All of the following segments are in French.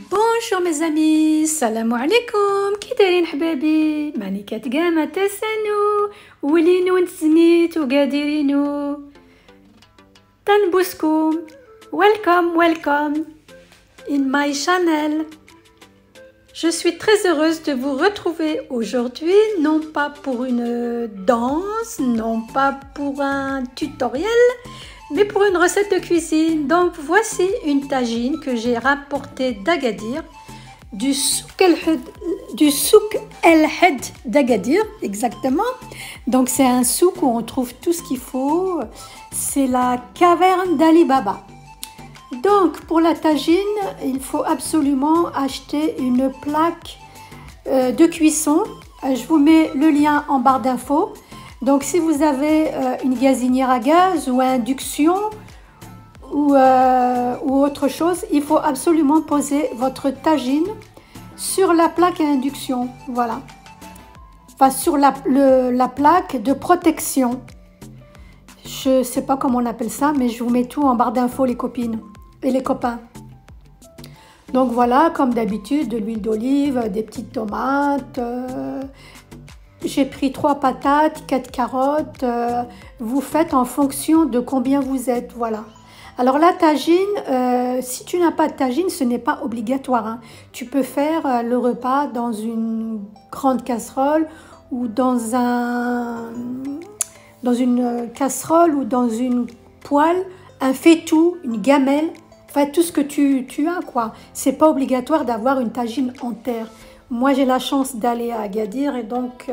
Bonjour mes amis, salam alaikum, كي دايرين حبابي؟ ماني كتقامة تسنو ولينو نتسميت وقادرينو تنبوسكم. Welcome in my channel. Je suis très heureuse de vous retrouver aujourd'hui, non pas pour une danse, non pas pour un tutoriel, mais pour une recette de cuisine. Donc voici une tagine que j'ai rapportée d'Agadir, du souk El Had d'Agadir, exactement. Donc c'est un souk où on trouve tout ce qu'il faut. C'est la caverne d'Ali Baba. Donc pour la tagine, il faut absolument acheter une plaque de cuisson. Je vous mets le lien en barre d'infos. Donc si vous avez une gazinière à gaz ou induction ou autre chose, il faut absolument poser votre tagine sur la plaque à induction. Voilà. Enfin sur la plaque de protection. Je ne sais pas comment on appelle ça, mais je vous mets tout en barre d'infos les copines et les copains. Donc voilà, comme d'habitude, de l'huile d'olive, des petites tomates. J'ai pris 3 patates, 4 carottes. Vous faites en fonction de combien vous êtes. Voilà. Alors la tagine, si tu n'as pas de tagine, ce n'est pas obligatoire. Hein. Tu peux faire le repas dans une grande casserole ou dans une casserole ou dans une poêle, un faitout, une gamelle. Enfin, tout ce que tu as, quoi. C'est pas obligatoire d'avoir une tagine en terre. Moi, j'ai la chance d'aller à Agadir et donc,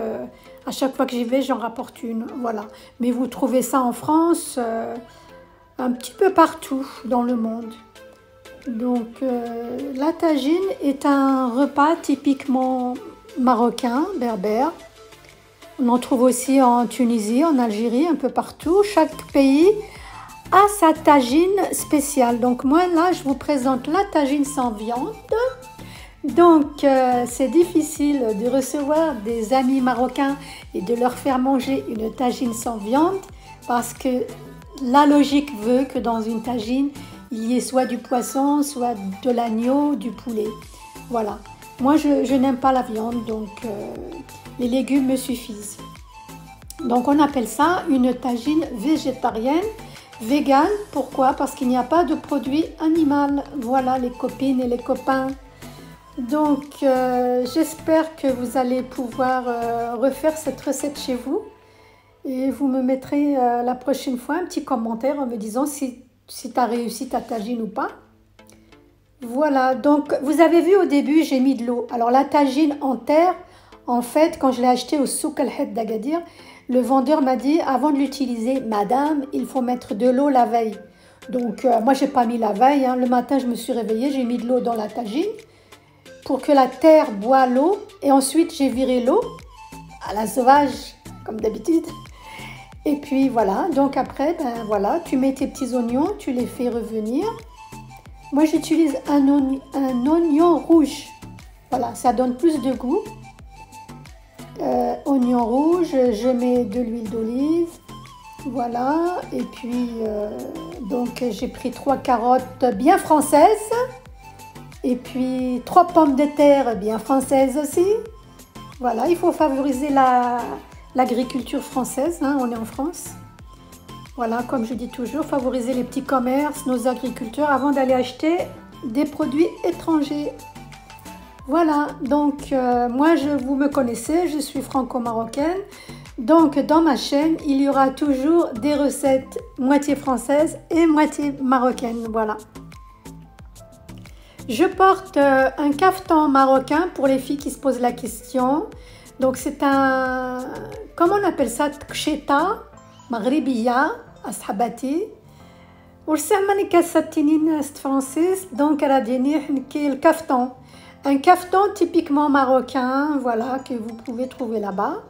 à chaque fois que j'y vais, j'en rapporte une. Voilà. Mais vous trouvez ça en France, un petit peu partout dans le monde. Donc, la tagine est un repas typiquement marocain, berbère. On en trouve aussi en Tunisie, en Algérie, un peu partout. Chaque pays a sa tagine spéciale. Donc moi là, je vous présente la tagine sans viande. Donc c'est difficile de recevoir des amis marocains et de leur faire manger une tagine sans viande parce que la logique veut que dans une tagine, il y ait soit du poisson, soit de l'agneau, du poulet. Voilà. Moi, je n'aime pas la viande, donc les légumes me suffisent. Donc on appelle ça une tagine végétarienne. Vegan, pourquoi? Parce qu'il n'y a pas de produit animal. Voilà les copines et les copains. Donc j'espère que vous allez pouvoir refaire cette recette chez vous. Et vous me mettrez la prochaine fois un petit commentaire en me disant si tu as réussi ta tagine ou pas. Voilà, donc vous avez vu au début, j'ai mis de l'eau. Alors la tagine en terre, en fait, quand je l'ai achetée au souk El Had d'Agadir, le vendeur m'a dit, avant de l'utiliser, madame, il faut mettre de l'eau la veille. Donc, moi, je n'ai pas mis la veille. Hein. Le matin, je me suis réveillée, j'ai mis de l'eau dans la tagine pour que la terre boit l'eau. Et ensuite, j'ai viré l'eau à la sauvage, comme d'habitude. Et puis, voilà. Donc, après, ben voilà, tu mets tes petits oignons, tu les fais revenir. Moi, j'utilise un oignon rouge. Voilà, ça donne plus de goût. Oignon rouge, je mets de l'huile d'olive, voilà, et puis donc j'ai pris 3 carottes bien françaises, et puis 3 pommes de terre bien françaises aussi. Voilà, il faut favoriser l'agriculture française, hein, on est en France. Voilà, comme je dis toujours, favoriser les petits commerces, nos agriculteurs, avant d'aller acheter des produits étrangers. Voilà, donc moi vous me connaissez, je suis franco-marocaine, donc dans ma chaîne il y aura toujours des recettes moitié françaises et moitié marocaines, voilà. Je porte un caftan marocain pour les filles qui se posent la question. Donc c'est un, comment on appelle ça, tcheta, maghribiya, ashabati. والساماني كاساتينين ست فرانسيس دونك راه ديني حنكي الكافتون un caftan typiquement marocain voilà que vous pouvez trouver là-bas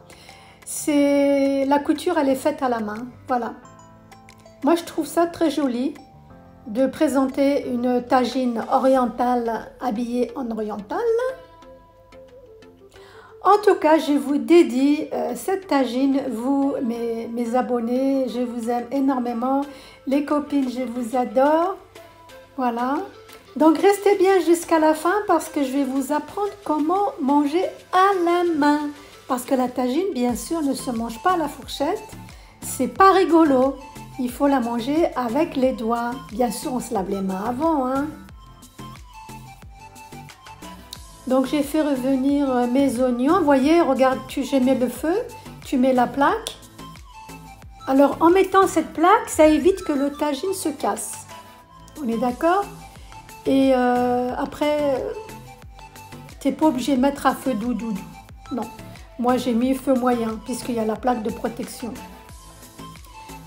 c'est la couture elle est faite à la main voilà moi je trouve ça très joli de présenter une tagine orientale habillée en oriental. En tout cas, je vous dédie cette tagine, vous, mes abonnés, je vous aime énormément. Les copines, je vous adore. Voilà. Donc, restez bien jusqu'à la fin parce que je vais vous apprendre comment manger à la main. Parce que la tagine, bien sûr, ne se mange pas à la fourchette. C'est pas rigolo. Il faut la manger avec les doigts. Bien sûr, on se lave les mains avant, hein. Donc j'ai fait revenir mes oignons. Vous voyez, regarde, je mets le feu, tu mets la plaque. Alors en mettant cette plaque, ça évite que le tagine se casse. On est d'accord? Et après, tu n'es pas obligé de mettre à feu doux. Non, moi j'ai mis feu moyen puisqu'il y a la plaque de protection.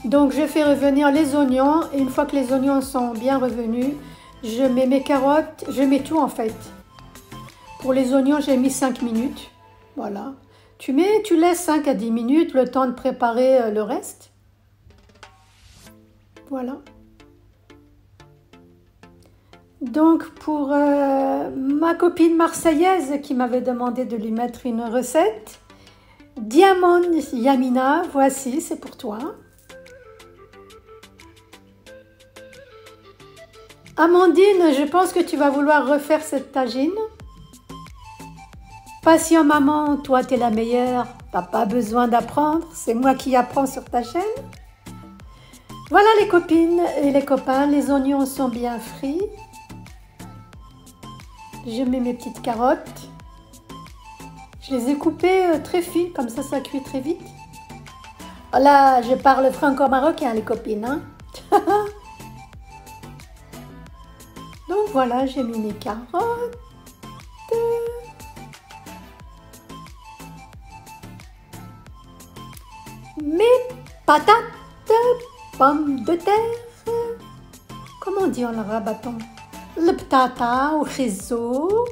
Donc je fais revenir les oignons et une fois que les oignons sont bien revenus, je mets mes carottes, je mets tout en fait. Pour les oignons, j'ai mis 5 minutes. Voilà. Tu laisses 5 à 10 minutes, le temps de préparer le reste. Voilà. Donc, pour ma copine marseillaise qui m'avait demandé de lui mettre une recette, Diamond Yamina, voici, c'est pour toi. Amandine, je pense que tu vas vouloir refaire cette tagine. Patient maman, toi t'es la meilleure, t'as pas besoin d'apprendre, c'est moi qui apprends sur ta chaîne. Voilà les copines et les copains, les oignons sont bien frits. Je mets mes petites carottes. Je les ai coupées très fines, comme ça cuit très vite. Voilà, je parle franco-marocain les copines, hein. Donc voilà, j'ai mis mes carottes. Mes patates, pommes de terre, comment on dit en rabaton? البطاطا وخيزو.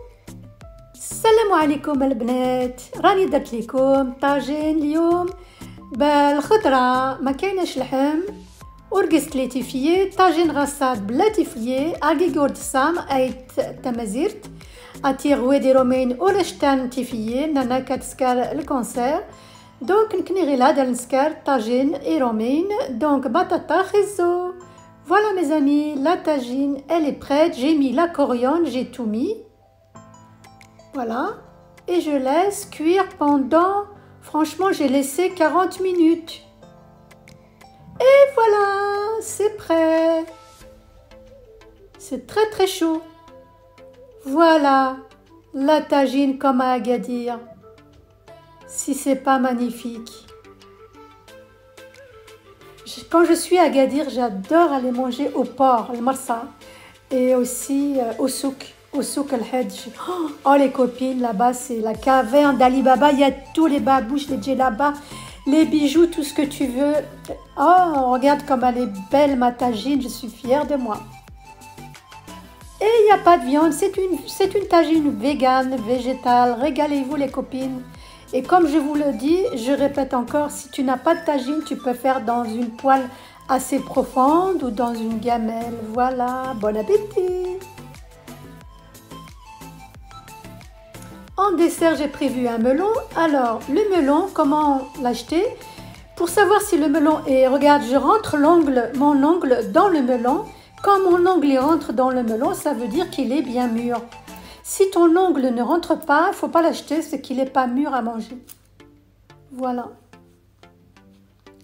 السلام عليكم البنات، راني درت لكم طاجين اليوم بالخضرة ما كايناش لحم ورقصت لي تيفيي طاجين غصاد بلا تيفيي اغيغورد سام ايت تمازيرت اتير ويدي رومين ورشتان تيفيي نانا كتسكر الكونسير Donc, tagine et romaine. Donc, batata riso. Voilà mes amis, la tagine, elle est prête. J'ai mis la coriandre, j'ai tout mis. Voilà. Et je laisse cuire pendant, franchement, j'ai laissé 40 minutes. Et voilà, c'est prêt. C'est très très chaud. Voilà, la tagine comme à Agadir. Si c'est pas magnifique. Quand je suis à Agadir, j'adore aller manger au port, le marsa, et aussi au souk al-Hadj. Oh les copines, là-bas c'est la caverne d'Ali Baba, il y a tous les babouches, les djellabas, les bijoux, tout ce que tu veux. Oh, regarde comme elle est belle ma tagine, je suis fière de moi. Et il n'y a pas de viande, c'est une tagine végane, végétale, régalez-vous les copines. Et comme je vous le dis, je répète encore, si tu n'as pas de tagine, tu peux faire dans une poêle assez profonde ou dans une gamelle. Voilà, bon appétit! En dessert, j'ai prévu un melon. Alors, le melon, comment l'acheter? Pour savoir si le melon est... Regarde, je rentre mon ongle dans le melon. Quand mon ongle rentre dans le melon, ça veut dire qu'il est bien mûr. Si ton ongle ne rentre pas, il ne faut pas l'acheter, c'est qu'il n'est pas mûr à manger. Voilà.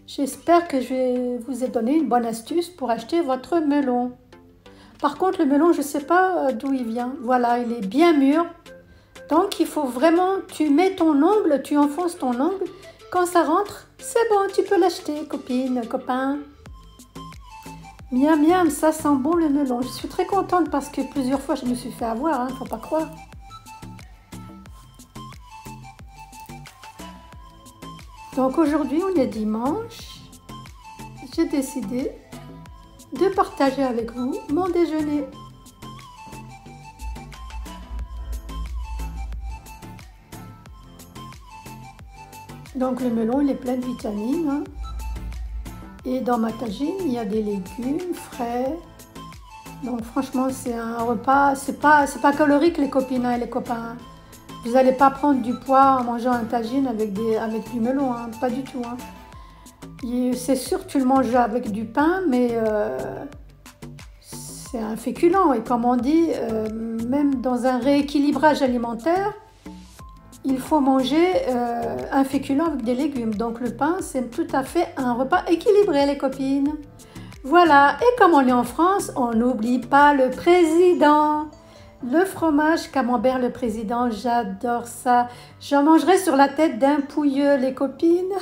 J'espère que je vous ai donné une bonne astuce pour acheter votre melon. Par contre, le melon, je ne sais pas d'où il vient. Voilà, il est bien mûr. Donc, il faut vraiment, tu mets ton ongle, tu enfonces ton ongle. Quand ça rentre, c'est bon, tu peux l'acheter, copine, copain. Miam miam, ça sent bon le melon. Je suis très contente parce que plusieurs fois je me suis fait avoir, hein, faut pas croire. Donc aujourd'hui on est dimanche. J'ai décidé de partager avec vous mon déjeuner. Donc le melon il est plein de vitamines, hein. Et dans ma tagine il y a des légumes frais. Donc franchement c'est un repas, c'est pas calorique les copines et les copains. Vous n'allez pas prendre du poids en mangeant un tagine avec du melon, hein, pas du tout. Hein. C'est sûr que tu le manges avec du pain, mais c'est un féculent. Et comme on dit, même dans un rééquilibrage alimentaire, il faut manger un féculent avec des légumes. Donc le pain, c'est tout à fait un repas équilibré, les copines. Voilà, et comme on est en France, on n'oublie pas le président. Le fromage camembert, le président, j'adore ça. J'en mangerai sur la tête d'un pouilleux, les copines.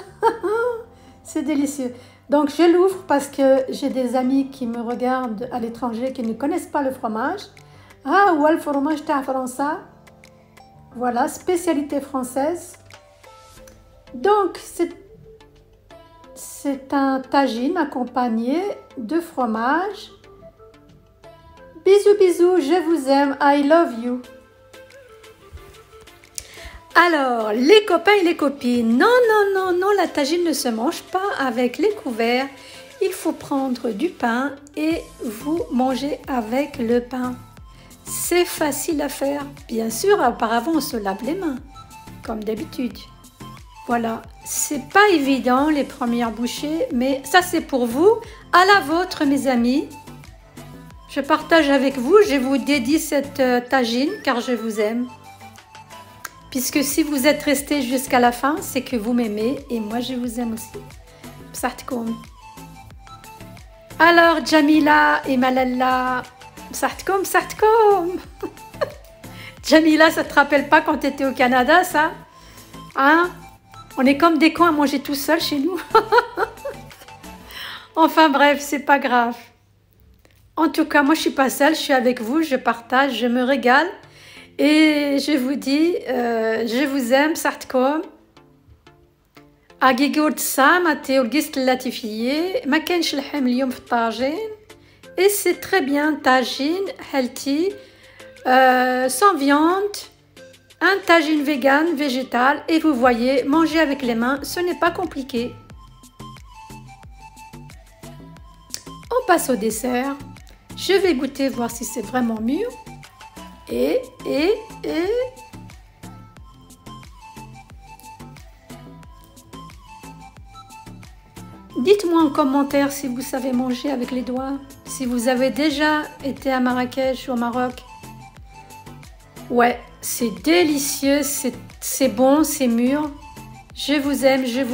C'est délicieux. Donc je l'ouvre parce que j'ai des amis qui me regardent à l'étranger qui ne connaissent pas le fromage. Ah, ou le fromage ta France. Voilà, spécialité française. Donc c'est un tagine accompagné de fromage. Bisous, bisous, je vous aime, I love you. Alors, les copains et les copines, non, non, non, non, la tagine ne se mange pas avec les couverts. Il faut prendre du pain et vous mangez avec le pain. C'est facile à faire. Bien sûr, auparavant, on se lave les mains, comme d'habitude. Voilà, c'est pas évident les premières bouchées, mais ça c'est pour vous, à la vôtre mes amis. Je partage avec vous, je vous dédie cette tagine car je vous aime. Puisque si vous êtes resté jusqu'à la fin, c'est que vous m'aimez et moi je vous aime aussi. Bsahtkoum. Alors Jamila et Malala, bsahtkoum, bsahtkoum. Jamila, ça te rappelle pas quand tu étais au Canada, ça? Hein? On est comme des cons à manger tout seul chez nous. Enfin bref, c'est pas grave. En tout cas, moi je suis pas seule, je suis avec vous, je partage, je me régale. Et je vous dis, je vous aime, sartkom. Agigord Sam, Athéolgist latifié, ma kench l'hem liom f'tagine. Et c'est très bien, tagine, healthy, sans viande, un tagine vegan, végétal. Et vous voyez, manger avec les mains, ce n'est pas compliqué. On passe au dessert. Je vais goûter, voir si c'est vraiment mûr. Et... Dites-moi en commentaire si vous savez manger avec les doigts. Si vous avez déjà été à Marrakech ou au Maroc. Ouais, c'est délicieux, c'est bon, c'est mûr. Je vous aime, je vous...